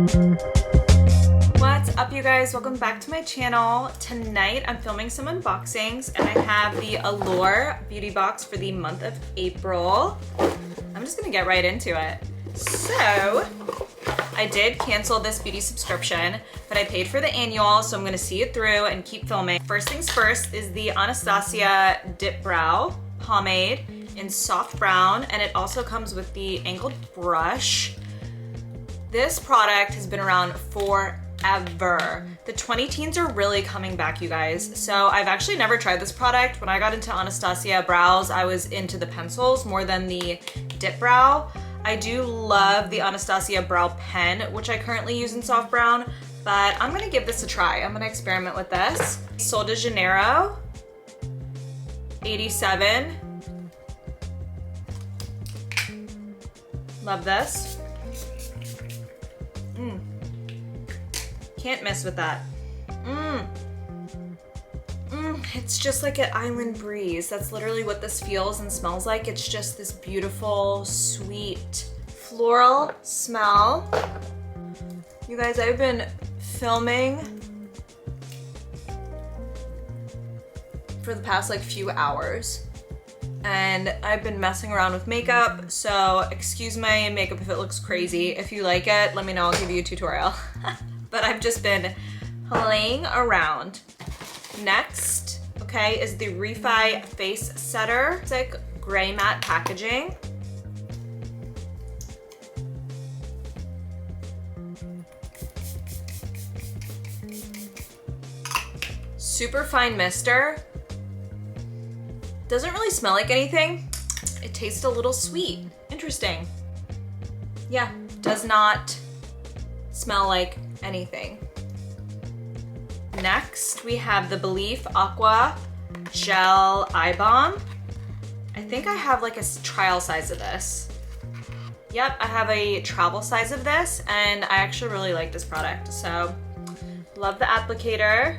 What's up, you guys? Welcome back to my channel. Tonight I'm filming some unboxings and I have the Allure Beauty Box for the month of April. I'm just gonna get right into it. So I did cancel this beauty subscription, but I paid for the annual, so I'm gonna see it through and keep filming. First things first is the Anastasia Dip Brow Pomade in soft brown, and it also comes with the angled brush. This product has been around forever. The 20 teens are really coming back, you guys. So I've actually never tried this product. When I got into Anastasia brows, I was into the pencils more than the dip brow. I do love the Anastasia brow pen, which I currently use in soft brown, but I'm gonna give this a try. I'm gonna experiment with this. Sol de Janeiro, 87. Love this. Can't mess with that. It's just like an island breeze. That's literally what this feels and smells like. It's just this beautiful, sweet, floral smell. You guys, I've been filming for the past like few hours, and I've been messing around with makeup, so excuse my makeup if it looks crazy. If you like it, let me know, I'll give you a tutorial. But I've just been playing around. Next, okay, is the Refi Face Setter. It's like gray matte packaging. Super fine mister. Doesn't really smell like anything. It tastes a little sweet. Interesting. Yeah, does not smell like anything. Next, we have the Belief Aqua Gel Eye Balm. I think I have like a trial size of this. Yep, I have a travel size of this, and I actually really like this product. So, love the applicator.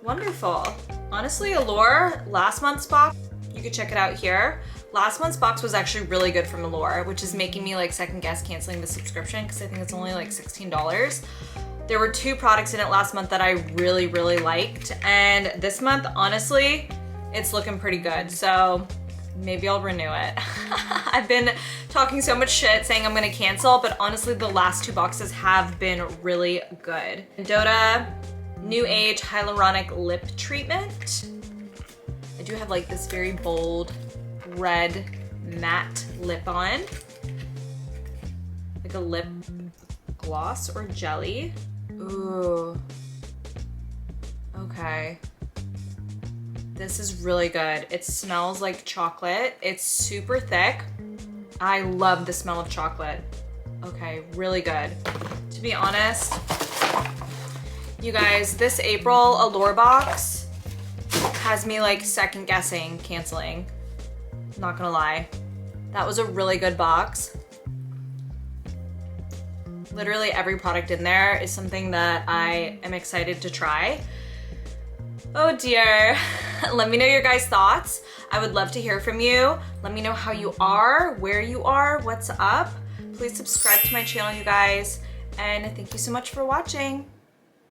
Wonderful. Honestly, Allure, last month's box, you could check it out here. Last month's box was actually really good from Allure, which is making me like second guess canceling the subscription because I think it's only like $16. There were 2 products in it last month that I really, really liked. And this month, honestly, it's looking pretty good. So maybe I'll renew it. I've been talking so much shit saying I'm gonna cancel, but honestly, the last 2 boxes have been really good. Dota New Age Hyaluronic Lip Treatment. I do have like this very bold red matte lip on. Like a lip gloss or jelly. Ooh. Okay. This is really good. It smells like chocolate. It's super thick. I love the smell of chocolate. Okay, really good. To be honest, you guys, this April Allure box has me like second guessing canceling. Not gonna lie. That was a really good box. Literally every product in there is something that I am excited to try. Oh dear. Let me know your guys' thoughts. I would love to hear from you. Let me know how you are, where you are, what's up. Please subscribe to my channel, you guys. And thank you so much for watching.